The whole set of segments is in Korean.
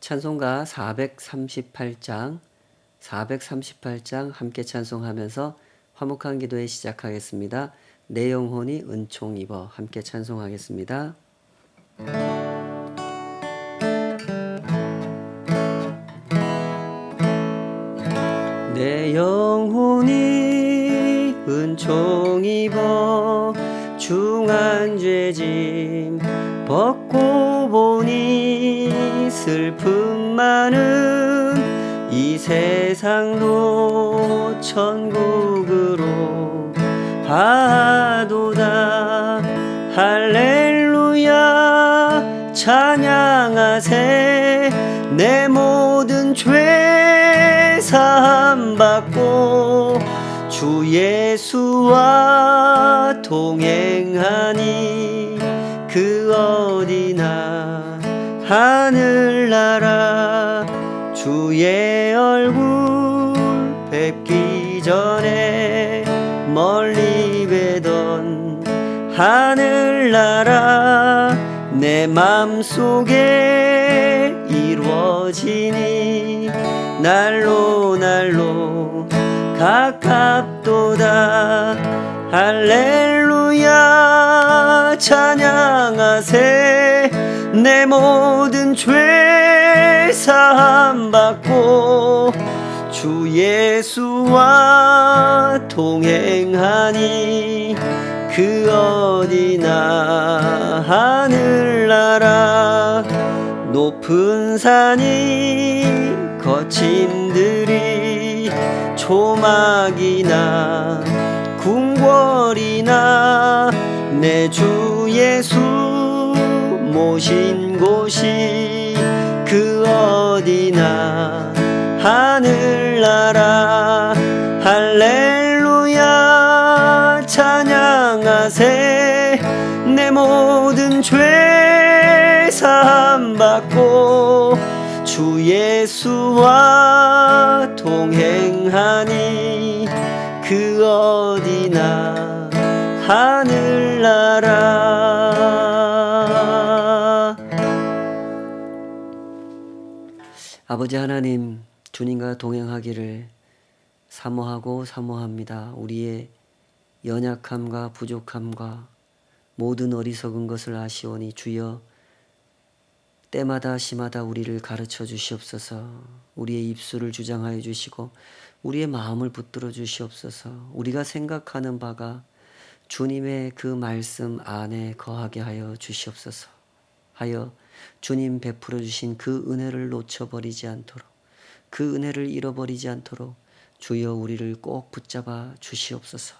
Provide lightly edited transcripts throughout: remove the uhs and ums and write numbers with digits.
찬송가 438장 함께 찬송하면서 화목한 기도회 시작하겠습니다. 내 영혼이 은총 입어 함께 찬송하겠습니다. 내 영혼이 은총 입어 중한 죄짐 벗고 보니 슬픔 많은 이 세상도 천국으로 가도다. 할렐루야 찬양하세. 내 모든 죄 사함 받고 주 예수와 동행하니 그 어디나 하늘나라 주의 얼굴 뵙기 전에 멀리 뵈던 하늘나라 내 맘속에 이루어지니 날로 가깝도다. 할렐루야 찬양하세. 내 모든 죄 사함 받고 주 예수와 동행하니 그 어디나 하늘나라 높은 산이 거친 들이 초막이나 궁궐이나 내 주 예수 모신 곳이 그 어디나 하늘나라. 할렐루야 찬양하세. 내 모든 죄 사함 받고 주 예수와 동행하니 그 어디나 하늘나라. 아버지 하나님, 주님과 동행하기를 사모합니다. 우리의 연약함과 부족함과 모든 어리석은 것을 아시오니 주여 때마다 시마다 우리를 가르쳐 주시옵소서. 우리의 입술을 주장하여 주시고 우리의 마음을 붙들어 주시옵소서. 우리가 생각하는 바가 주님의 그 말씀 안에 거하게 하여 주시옵소서. 하여 주님 베풀어 주신 그 은혜를 놓쳐버리지 않도록, 그 은혜를 잃어버리지 않도록 주여 우리를 꼭 붙잡아 주시옵소서.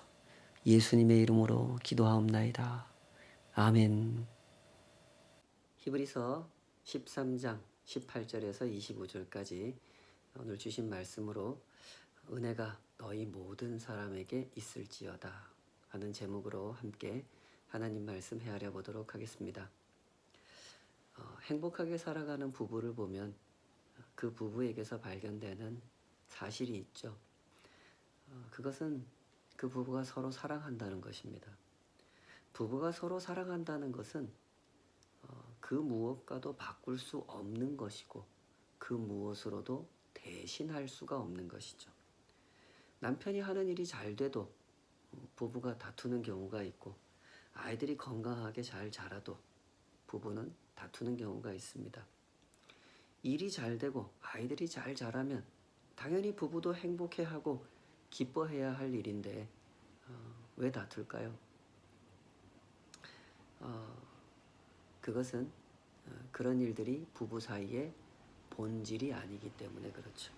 예수님의 이름으로 기도하옵나이다. 아멘. 히브리서 13장 18절에서 25절까지 오늘 주신 말씀으로 은혜가 너희 모든 사람에게 있을지어다 하는 제목으로 함께 하나님 말씀 헤아려 보도록 하겠습니다. 행복하게 살아가는 부부를 보면 그 부부에게서 발견되는 사실이 있죠. 그것은 그 부부가 서로 사랑한다는 것입니다. 부부가 서로 사랑한다는 것은 그 무엇과도 바꿀 수 없는 것이고 그 무엇으로도 대신할 수가 없는 것이죠. 남편이 하는 일이 잘 돼도 부부가 다투는 경우가 있고 아이들이 건강하게 잘 자라도 부부는 다투는 경우가 있습니다. 일이 잘 되고 아이들이 잘 자라면 당연히 부부도 행복해하고 기뻐해야 할 일인데 왜 다툴까요? 그것은 그런 일들이 부부 사이의 본질이 아니기 때문에 그렇죠.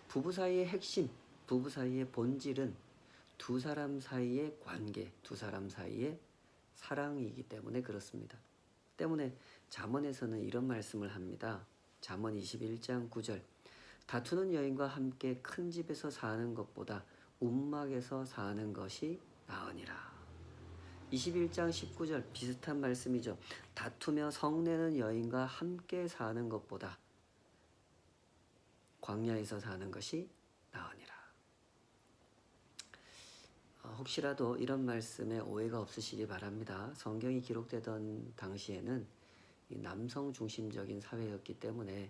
부부 사이의 핵심, 부부 사이의 본질은 두 사람 사이의 관계, 두 사람 사이의 사랑이기 때문에 그렇습니다. 때문에 잠언에서는 이런 말씀을 합니다. 잠언 21장 9절. 다투는 여인과 함께 큰 집에서 사는 것보다 움막에서 사는 것이 나으니라. 21장 19절 비슷한 말씀이죠. 다투며 성내는 여인과 함께 사는 것보다 광야에서 사는 것이 나으니라. 혹시라도 이런 말씀에 오해가 없으시기 바랍니다. 성경이 기록되던 당시에는 남성 중심적인 사회였기 때문에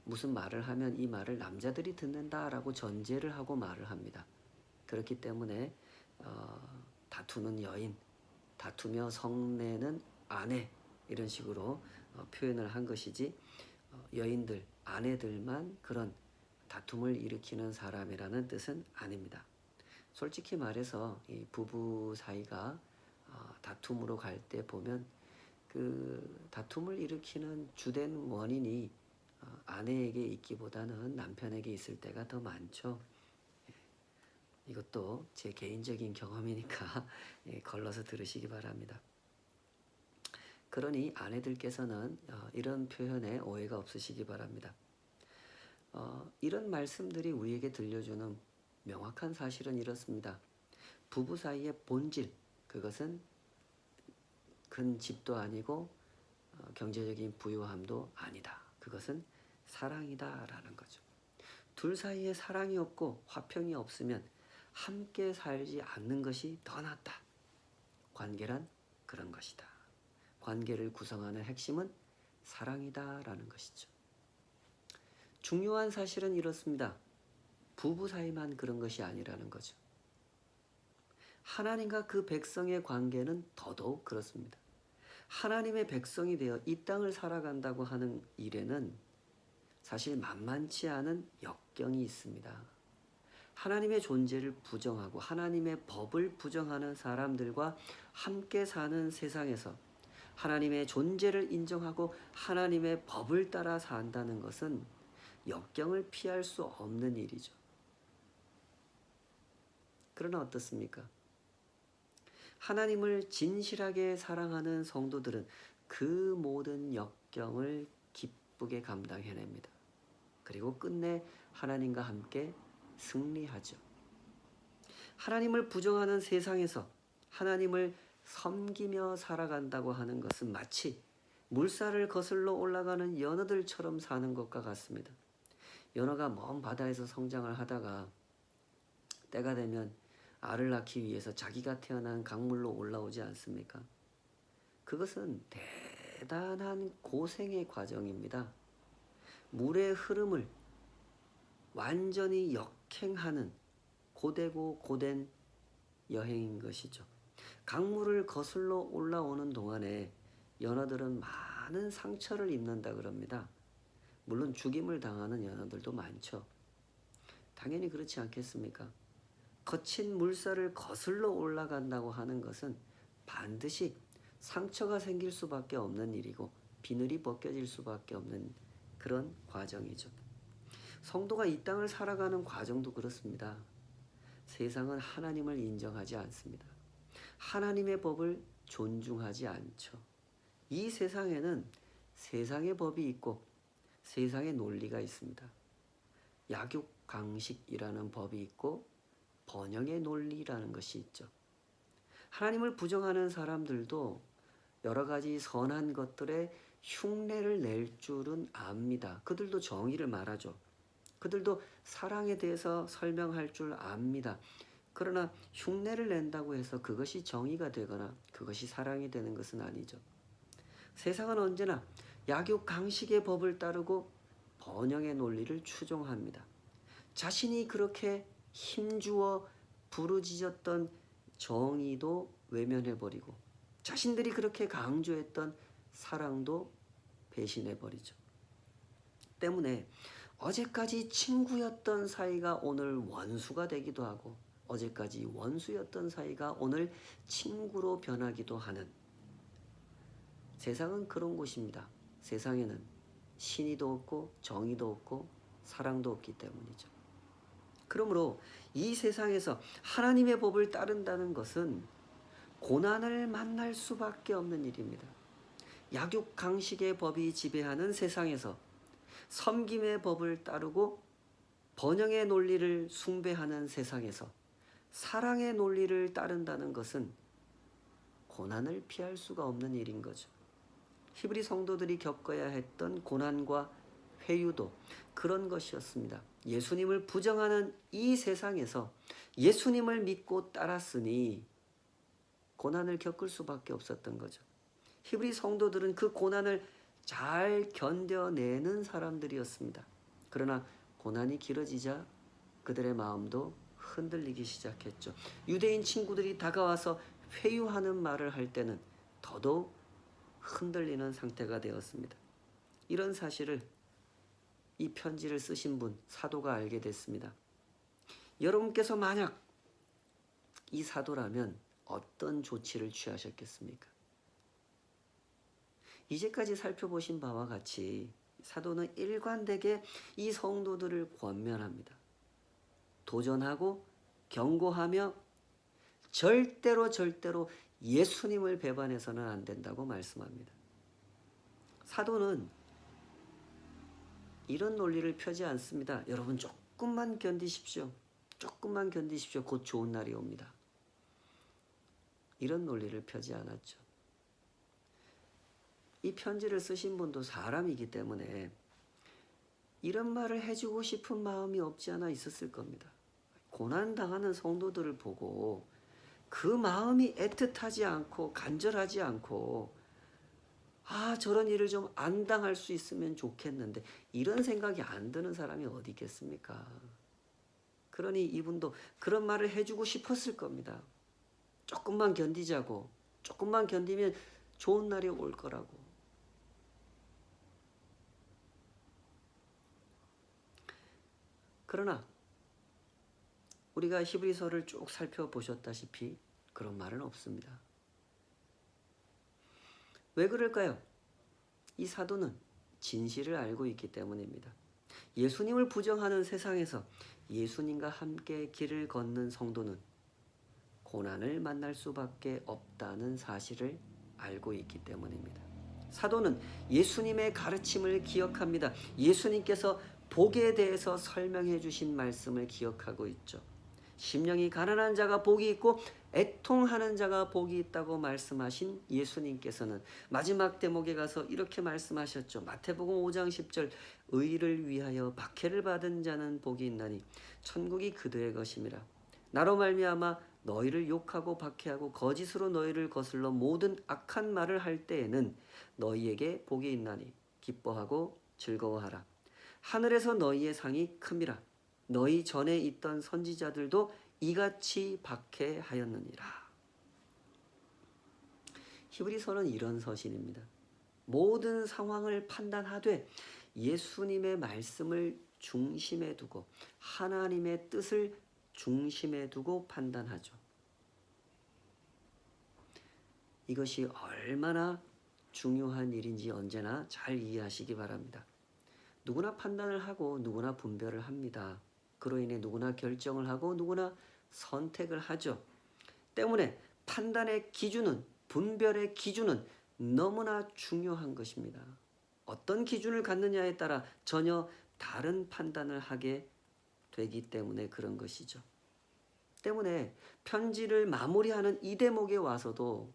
무슨 말을 하면 이 말을 남자들이 듣는다라고 전제를 하고 말을 합니다. 그렇기 때문에 다투는 여인, 다투며 성내는 아내 이런 식으로 표현을 한 것이지 여인들, 아내들만 그런 다툼을 일으키는 사람이라는 뜻은 아닙니다. 솔직히 말해서 이 부부 사이가 다툼으로 갈 때 보면 그 다툼을 일으키는 주된 원인이 아내에게 있기보다는 남편에게 있을 때가 더 많죠. 이것도 제 개인적인 경험이니까 걸러서 들으시기 바랍니다. 그러니 아내들께서는 이런 표현에 오해가 없으시기 바랍니다. 이런 말씀들이 우리에게 들려주는 명확한 사실은 이렇습니다. 부부 사이의 본질, 그것은 큰 집도 아니고 경제적인 부유함도 아니다. 그것은 사랑이다라는 거죠. 둘 사이에 사랑이 없고 화평이 없으면 함께 살지 않는 것이 더 낫다. 관계란 그런 것이다. 관계를 구성하는 핵심은 사랑이다라는 것이죠. 중요한 사실은 이렇습니다. 부부 사이만 그런 것이 아니라는 거죠. 하나님과 그 백성의 관계는 더더욱 그렇습니다. 하나님의 백성이 되어 이 땅을 살아간다고 하는 일에는 사실 만만치 않은 역경이 있습니다. 하나님의 존재를 부정하고 하나님의 법을 부정하는 사람들과 함께 사는 세상에서 하나님의 존재를 인정하고 하나님의 법을 따라 산다는 것은 역경을 피할 수 없는 일이죠. 그러나 어떻습니까? 하나님을 진실하게 사랑하는 성도들은 그 모든 역경을 기쁘게 감당해냅니다. 그리고 끝내 하나님과 함께 승리하죠. 하나님을 부정하는 세상에서 하나님을 섬기며 살아간다고 하는 것은 마치 물살을 거슬러 올라가는 연어들처럼 사는 것과 같습니다. 연어가 먼 바다에서 성장을 하다가 때가 되면 알을 낳기 위해서 자기가 태어난 강물로 올라오지 않습니까? 그것은 대단한 고생의 과정입니다. 물의 흐름을 완전히 역행하는 고되고 고된 여행인 것이죠. 강물을 거슬러 올라오는 동안에 연어들은 많은 상처를 입는다 그럽니다. 물론 죽임을 당하는 연어들도 많죠. 당연히 그렇지 않겠습니까? 거친 물살을 거슬러 올라간다고 하는 것은 반드시 상처가 생길 수밖에 없는 일이고 비늘이 벗겨질 수밖에 없는 그런 과정이죠. 성도가 이 땅을 살아가는 과정도 그렇습니다. 세상은 하나님을 인정하지 않습니다. 하나님의 법을 존중하지 않죠. 이 세상에는 세상의 법이 있고 세상의 논리가 있습니다. 약육강식이라는 법이 있고 번영의 논리라는 것이 있죠. 하나님을 부정하는 사람들도 여러 가지 선한 것들에 흉내를 낼 줄은 압니다. 그들도 정의를 말하죠. 그들도 사랑에 대해서 설명할 줄 압니다. 그러나 흉내를 낸다고 해서 그것이 정의가 되거나 그것이 사랑이 되는 것은 아니죠. 세상은 언제나 약육강식의 법을 따르고 번영의 논리를 추종합니다. 자신이 그렇게 힘주어 부르짖었던 정의도 외면해버리고 자신들이 그렇게 강조했던 사랑도 배신해버리죠. 때문에 어제까지 친구였던 사이가 오늘 원수가 되기도 하고 어제까지 원수였던 사이가 오늘 친구로 변하기도 하는 세상은 그런 곳입니다. 세상에는 신의도 없고 정의도 없고 사랑도 없기 때문이죠. 그러므로 이 세상에서 하나님의 법을 따른다는 것은 고난을 만날 수밖에 없는 일입니다. 약육강식의 법이 지배하는 세상에서 섬김의 법을 따르고 번영의 논리를 숭배하는 세상에서 사랑의 논리를 따른다는 것은 고난을 피할 수가 없는 일인 거죠. 히브리 성도들이 겪어야 했던 고난과 회유도 그런 것이었습니다. 예수님을 부정하는 이 세상에서 예수님을 믿고 따랐으니 고난을 겪을 수밖에 없었던 거죠. 히브리 성도들은 그 고난을 잘 견뎌내는 사람들이었습니다. 그러나 고난이 길어지자 그들의 마음도 흔들리기 시작했죠. 유대인 친구들이 다가와서 회유하는 말을 할 때는 더더욱 흔들리는 상태가 되었습니다. 이런 사실을 이 편지를 쓰신 분, 사도가 알게 됐습니다. 여러분께서 만약 이 사도라면 어떤 조치를 취하셨겠습니까? 이제까지 살펴보신 바와 같이 사도는 일관되게 이 성도들을 권면합니다. 도전하고 경고하며 절대로 예수님을 배반해서는 안 된다고 말씀합니다. 사도는 이런 논리를 펴지 않습니다. 여러분 조금만 견디십시오. 조금만 견디십시오. 곧 좋은 날이 옵니다. 이런 논리를 펴지 않았죠. 이 편지를 쓰신 분도 사람이기 때문에 이런 말을 해주고 싶은 마음이 없지 않아 있었을 겁니다. 고난당하는 성도들을 보고 그 마음이 애틋하지 않고 간절하지 않고 저런 일을 좀 안 당할 수 있으면 좋겠는데 이런 생각이 안 드는 사람이 어디 있겠습니까? 그러니 이분도 그런 말을 해주고 싶었을 겁니다. 조금만 견디자고, 조금만 견디면 좋은 날이 올 거라고. 그러나 우리가 히브리서를 쭉 살펴보셨다시피 그런 말은 없습니다. 왜 그럴까요? 이 사도는 진실을 알고 있기 때문입니다. 예수님을 부정하는 세상에서 예수님과 함께 길을 걷는 성도는 고난을 만날 수밖에 없다는 사실을 알고 있기 때문입니다. 사도는 예수님의 가르침을 기억합니다. 예수님께서 복에 대해서 설명해 주신 말씀을 기억하고 있죠. 심령이 가난한 자가 복이 있고 애통하는 자가 복이 있다고 말씀하신 예수님께서는 마지막 대목에 가서 이렇게 말씀하셨죠. 마태복음 5장 10절 의를 위하여 박해를 받은 자는 복이 있나니 천국이 그들의 것임이라. 나로 말미암아 너희를 욕하고 박해하고 거짓으로 너희를 거슬러 모든 악한 말을 할 때에는 너희에게 복이 있나니 기뻐하고 즐거워하라. 하늘에서 너희의 상이 큼이라. 너희 전에 있던 선지자들도 이같이 박해하였느니라. 히브리서는 이런 서신입니다. 모든 상황을 판단하되 예수님의 말씀을 중심에 두고 하나님의 뜻을 중심에 두고 판단하죠. 이것이 얼마나 중요한 일인지 언제나 잘 이해하시기 바랍니다. 누구나 판단을 하고 누구나 분별을 합니다. 그로 인해 누구나 결정을 하고 누구나 선택을 하죠. 때문에 판단의 기준은, 분별의 기준은 너무나 중요한 것입니다. 어떤 기준을 갖느냐에 따라 전혀 다른 판단을 하게 되기 때문에 그런 것이죠. 때문에 편지를 마무리하는 이 대목에 와서도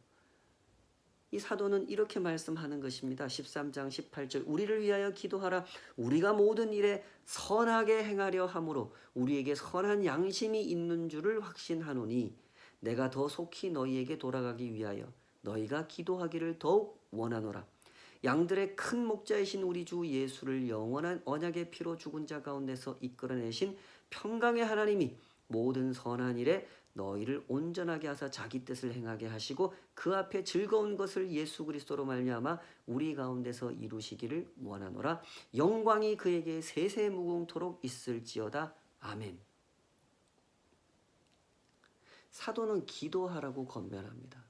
이 사도는 이렇게 말씀하는 것입니다. 13장 18절 우리를 위하여 기도하라. 우리가 모든 일에 선하게 행하려 함으로 우리에게 선한 양심이 있는 줄을 확신하노니 내가 더 속히 너희에게 돌아가기 위하여 너희가 기도하기를 더욱 원하노라. 양들의 큰 목자이신 우리 주 예수를 영원한 언약의 피로 죽은 자 가운데서 이끌어내신 평강의 하나님이 모든 선한 일에 너희를 온전하게 하사 자기 뜻을 행하게 하시고 그 앞에 즐거운 것을 예수 그리스도로 말미암아 우리 가운데서 이루시기를 원하노라. 영광이 그에게 세세무궁토록 있을지어다. 아멘. 사도는 기도하라고 권면합니다.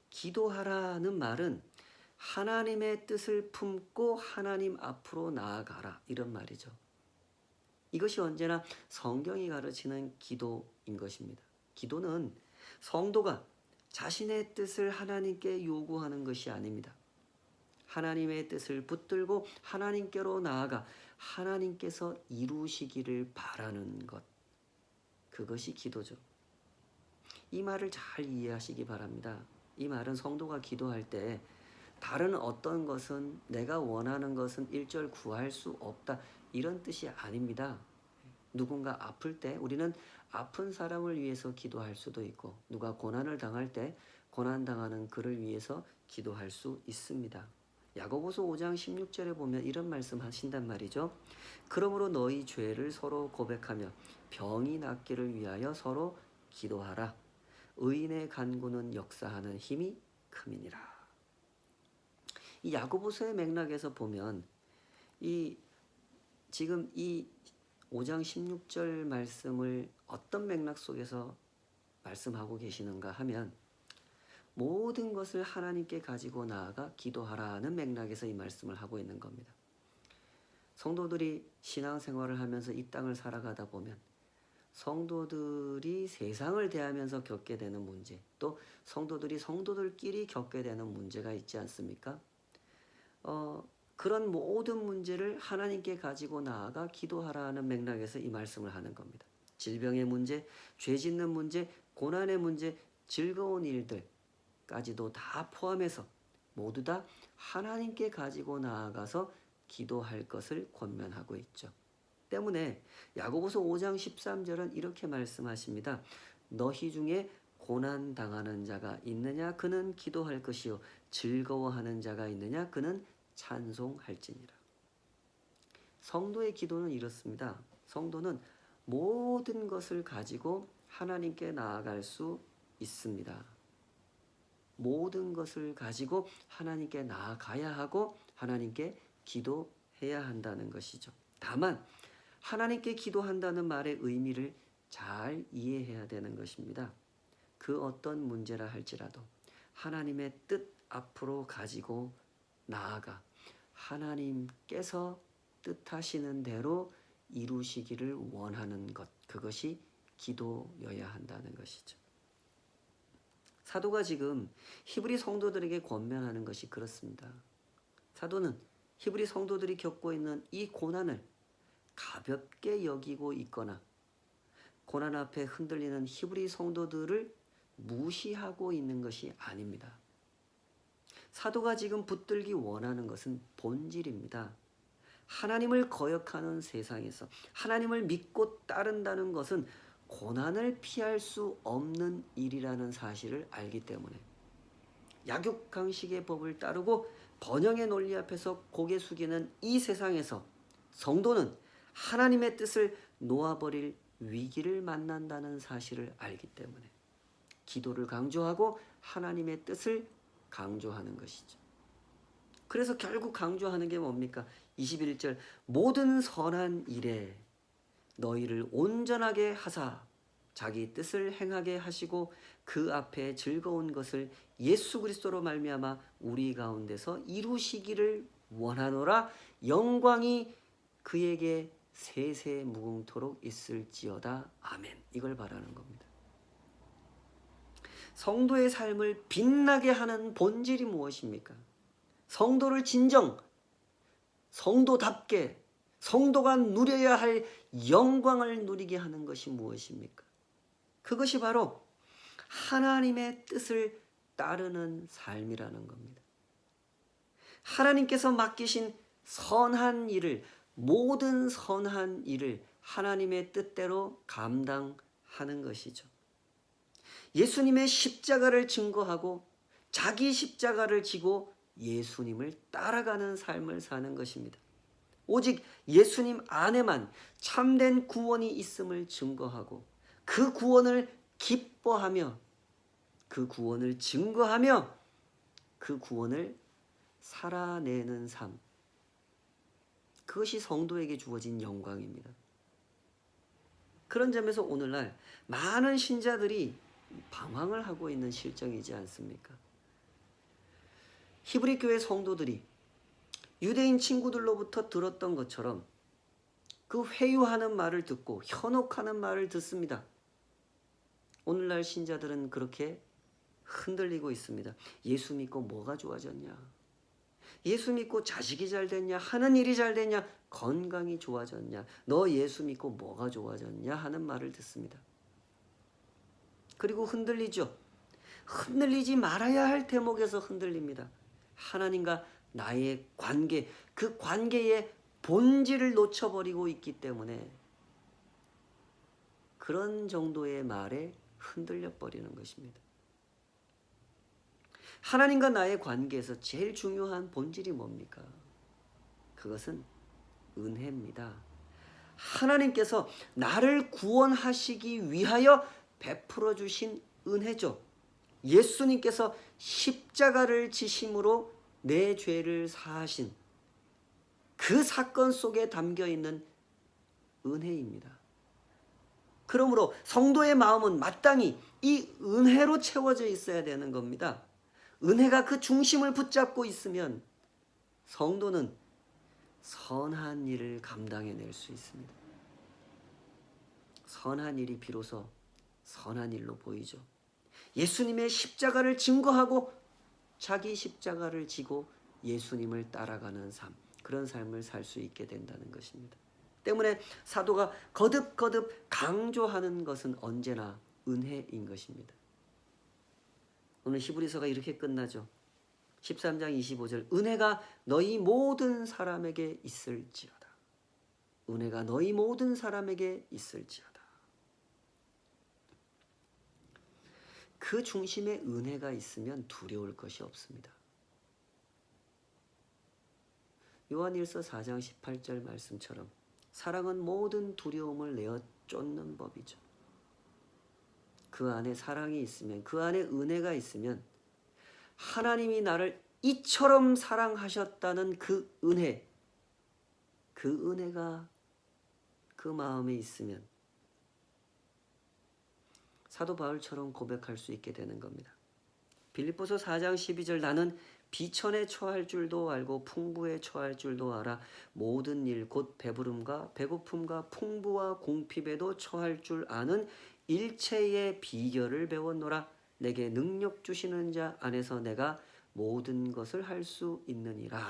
기도하라는 말은 하나님의 뜻을 품고 하나님 앞으로 나아가라 이런 말이죠. 이것이 언제나 성경이 가르치는 기도인 것입니다. 기도는 성도가 자신의 뜻을 하나님께 요구하는 것이 아닙니다. 하나님의 뜻을 붙들고 하나님께로 나아가 하나님께서 이루시기를 바라는 것. 그것이 기도죠. 이 말을 잘 이해하시기 바랍니다. 이 말은 성도가 기도할 때 다른 어떤 것은 내가 원하는 것은 일절 구할 수 없다. 이런 뜻이 아닙니다. 누군가 아플 때 우리는 아픈 사람을 위해서 기도할 수도 있고 누가 고난을 당할 때 고난당하는 그를 위해서 기도할 수 있습니다. 야고보서 5장 16절에 보면 이런 말씀 하신단 말이죠. 그러므로 너희 죄를 서로 고백하며 병이 낫기를 위하여 서로 기도하라. 의인의 간구는 역사하는 힘이 큼이니라. 이 야고보서의 맥락에서 보면 지금 이 5장 16절 말씀을 어떤 맥락 속에서 말씀하고 계시는가 하면 모든 것을 하나님께 가지고 나아가 기도하라는 맥락에서 이 말씀을 하고 있는 겁니다. 성도들이 신앙생활을 하면서 이 땅을 살아가다 보면 성도들이 세상을 대하면서 겪게 되는 문제, 또 성도들이 성도들끼리 겪게 되는 문제가 있지 않습니까? 그런 모든 문제를 하나님께 가지고 나아가 기도하라는 맥락에서 이 말씀을 하는 겁니다. 질병의 문제, 죄 짓는 문제, 고난의 문제, 즐거운 일들까지도 다 포함해서 모두 다 하나님께 가지고 나아가서 기도할 것을 권면하고 있죠. 때문에 야고보서 5장 13절은 이렇게 말씀하십니다. 너희 중에 고난 당하는 자가 있느냐 그는 기도할 것이요 즐거워하는 자가 있느냐 그는 찬송할지니라. 성도의 기도는 이렇습니다. 성도는 모든 것을 가지고 하나님께 나아갈 수 있습니다. 모든 것을 가지고 하나님께 나아가야 하고 하나님께 기도해야 한다는 것이죠. 다만 하나님께 기도한다는 말의 의미를 잘 이해해야 되는 것입니다. 그 어떤 문제라 할지라도 하나님의 뜻 앞으로 가지고 나아가 하나님께서 뜻하시는 대로 이루시기를 원하는 것, 그것이 기도여야 한다는 것이죠. 사도가 지금 히브리 성도들에게 권면하는 것이 그렇습니다. 사도는 히브리 성도들이 겪고 있는 이 고난을 가볍게 여기고 있거나 고난 앞에 흔들리는 히브리 성도들을 무시하고 있는 것이 아닙니다. 사도가 지금 붙들기 원하는 것은 본질입니다. 하나님을 거역하는 세상에서 하나님을 믿고 따른다는 것은 고난을 피할 수 없는 일이라는 사실을 알기 때문에 약육강식의 법을 따르고 번영의 논리 앞에서 고개 숙이는 이 세상에서 성도는 하나님의 뜻을 놓아버릴 위기를 만난다는 사실을 알기 때문에 기도를 강조하고 하나님의 뜻을 강조하는 것이죠. 그래서 결국 강조하는 게 뭡니까? 21절 모든 선한 일에 너희를 온전하게 하사 자기 뜻을 행하게 하시고 그 앞에 즐거운 것을 예수 그리스도로 말미암아 우리 가운데서 이루시기를 원하노라. 영광이 그에게 세세 무궁토록 있을지어다. 아멘. 이걸 바라는 겁니다. 성도의 삶을 빛나게 하는 본질이 무엇입니까? 성도를 진정 성도답게 성도가 누려야 할 영광을 누리게 하는 것이 무엇입니까? 그것이 바로 하나님의 뜻을 따르는 삶이라는 겁니다. 하나님께서 맡기신 선한 일을, 모든 선한 일을 하나님의 뜻대로 감당하는 것이죠. 예수님의 십자가를 증거하고 자기 십자가를 지고 예수님을 따라가는 삶을 사는 것입니다. 오직 예수님 안에만 참된 구원이 있음을 증거하고 그 구원을 기뻐하며 그 구원을 증거하며 그 구원을 살아내는 삶, 그것이 성도에게 주어진 영광입니다. 그런 점에서 오늘날 많은 신자들이 방황을 하고 있는 실정이지 않습니까? 히브리 교회 성도들이 유대인 친구들로부터 들었던 것처럼 그 회유하는 말을 듣고 현혹하는 말을 듣습니다. 오늘날 신자들은 그렇게 흔들리고 있습니다. 예수 믿고 뭐가 좋아졌냐? 예수 믿고 자식이 잘 됐냐? 하는 일이 잘 됐냐? 건강이 좋아졌냐? 너 예수 믿고 뭐가 좋아졌냐? 하는 말을 듣습니다. 그리고 흔들리죠. 흔들리지 말아야 할 대목에서 흔들립니다. 하나님과 나의 관계, 그 관계의 본질을 놓쳐버리고 있기 때문에 그런 정도의 말에 흔들려 버리는 것입니다. 하나님과 나의 관계에서 제일 중요한 본질이 뭡니까? 그것은 은혜입니다. 하나님께서 나를 구원하시기 위하여 베풀어 주신 은혜죠. 예수님께서 십자가를 지심으로 내 죄를 사하신 그 사건 속에 담겨 있는 은혜입니다. 그러므로 성도의 마음은 마땅히 이 은혜로 채워져 있어야 되는 겁니다. 은혜가 그 중심을 붙잡고 있으면 성도는 선한 일을 감당해낼 수 있습니다. 선한 일이 비로소 선한 일로 보이죠. 예수님의 십자가를 증거하고 자기 십자가를 지고 예수님을 따라가는 삶, 그런 삶을 살 수 있게 된다는 것입니다. 때문에 사도가 거듭거듭 강조하는 것은 언제나 은혜인 것입니다. 오늘 히브리서가 이렇게 끝나죠. 13장 25절, 은혜가 너희 모든 사람에게 있을지어다. 은혜가 너희 모든 사람에게 있을지어다. 그 중심에 은혜가 있으면 두려울 것이 없습니다. 요한일서 4장 18절 말씀처럼 사랑은 모든 두려움을 내어 쫓는 법이죠. 그 안에 사랑이 있으면, 그 안에 은혜가 있으면 하나님이 나를 이처럼 사랑하셨다는 그 은혜, 그 은혜가 그 마음에 있으면 사도 바울처럼 고백할 수 있게 되는 겁니다. 빌립보서 4장 12절, 나는 비천에 처할 줄도 알고 풍부에 처할 줄도 알아 모든 일 곧 배부름과 배고픔과 풍부와 공핍에도 처할 줄 아는 일체의 비결을 배웠노라. 내게 능력 주시는 자 안에서 내가 모든 것을 할 수 있느니라.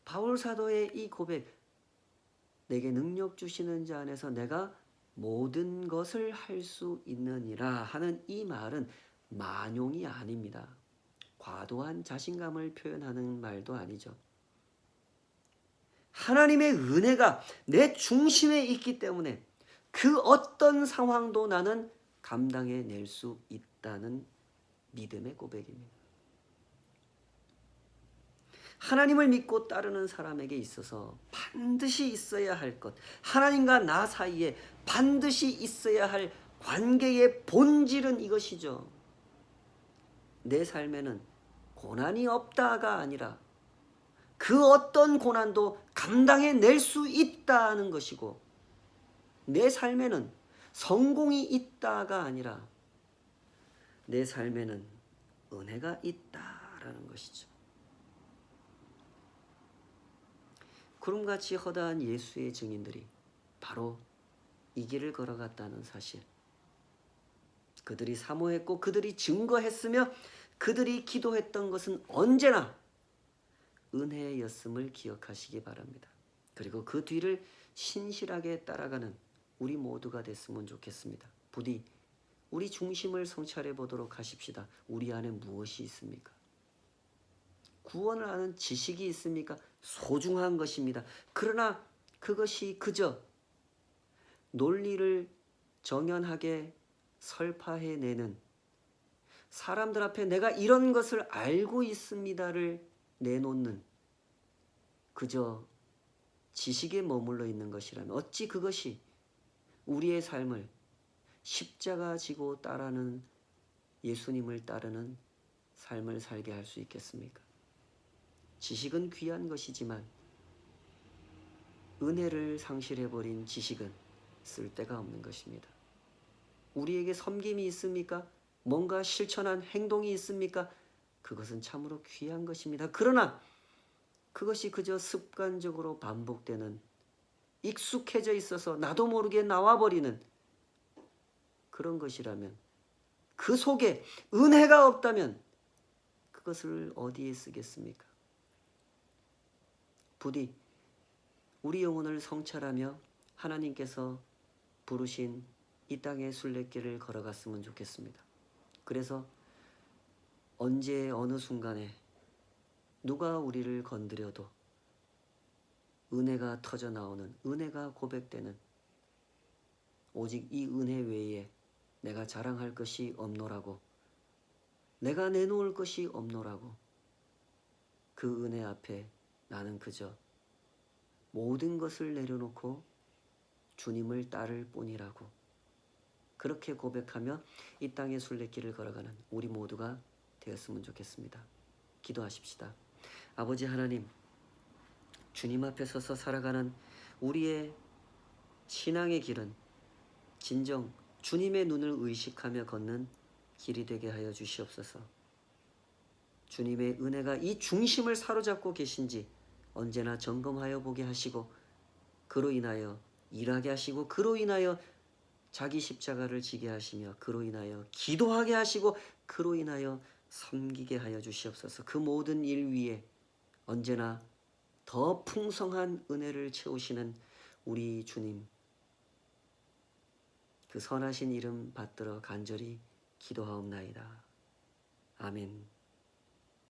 바울 사도의 이 고백, 내게 능력 주시는 자 안에서 내가 모든 것을 할 수 있느니라 하는 이 말은 만용이 아닙니다. 과도한 자신감을 표현하는 말도 아니죠. 하나님의 은혜가 내 중심에 있기 때문에 그 어떤 상황도 나는 감당해낼 수 있다는 믿음의 고백입니다. 하나님을 믿고 따르는 사람에게 있어서 반드시 있어야 할 것, 하나님과 나 사이에 반드시 있어야 할 관계의 본질은 이것이죠. 내 삶에는 고난이 없다가 아니라 그 어떤 고난도 감당해낼 수 있다는 것이고, 내 삶에는 성공이 있다가 아니라 내 삶에는 은혜가 있다라는 것이죠. 구름같이 허다한 예수의 증인들이 바로 이 길을 걸어갔다는 사실, 그들이 사모했고 그들이 증거했으며 그들이 기도했던 것은 언제나 은혜였음을 기억하시기 바랍니다. 그리고 그 뒤를 신실하게 따라가는 우리 모두가 됐으면 좋겠습니다. 부디 우리 중심을 성찰해 보도록 하십시다. 우리 안에 무엇이 있습니까? 구원을 아는 지식이 있습니까? 소중한 것입니다. 그러나 그것이 그저 논리를 정연하게 설파해내는, 사람들 앞에 내가 이런 것을 알고 있습니다를 내놓는 그저 지식에 머물러 있는 것이라면 어찌 그것이 우리의 삶을 십자가 지고 따르는 예수님을 따르는 삶을 살게 할 수 있겠습니까? 지식은 귀한 것이지만 은혜를 상실해버린 지식은 쓸데가 없는 것입니다. 우리에게 섬김이 있습니까? 뭔가 실천한 행동이 있습니까? 그것은 참으로 귀한 것입니다. 그러나 그것이 그저 습관적으로 반복되는, 익숙해져 있어서 나도 모르게 나와버리는 그런 것이라면, 그 속에 은혜가 없다면 그것을 어디에 쓰겠습니까? 부디 우리 영혼을 성찰하며 하나님께서 부르신 이 땅의 순례길을 걸어갔으면 좋겠습니다. 그래서 언제 어느 순간에 누가 우리를 건드려도 은혜가 터져 나오는, 은혜가 고백되는, 오직 이 은혜 외에 내가 자랑할 것이 없노라고, 내가 내놓을 것이 없노라고, 그 은혜 앞에 나는 그저 모든 것을 내려놓고 주님을 따를 뿐이라고, 그렇게 고백하며 이 땅의 순례길을 걸어가는 우리 모두가 되었으면 좋겠습니다. 기도하십시다. 아버지 하나님, 주님 앞에 서서 살아가는 우리의 신앙의 길은 진정 주님의 눈을 의식하며 걷는 길이 되게 하여 주시옵소서. 주님의 은혜가 이 중심을 사로잡고 계신지 언제나 점검하여 보게 하시고, 그로 인하여 일하게 하시고, 그로 인하여 자기 십자가를 지게 하시며, 그로 인하여 기도하게 하시고, 그로 인하여 섬기게 하여 주시옵소서. 그 모든 일 위에 언제나 더 풍성한 은혜를 채우시는 우리 주님, 그 선하신 이름 받들어 간절히 기도하옵나이다. 아멘.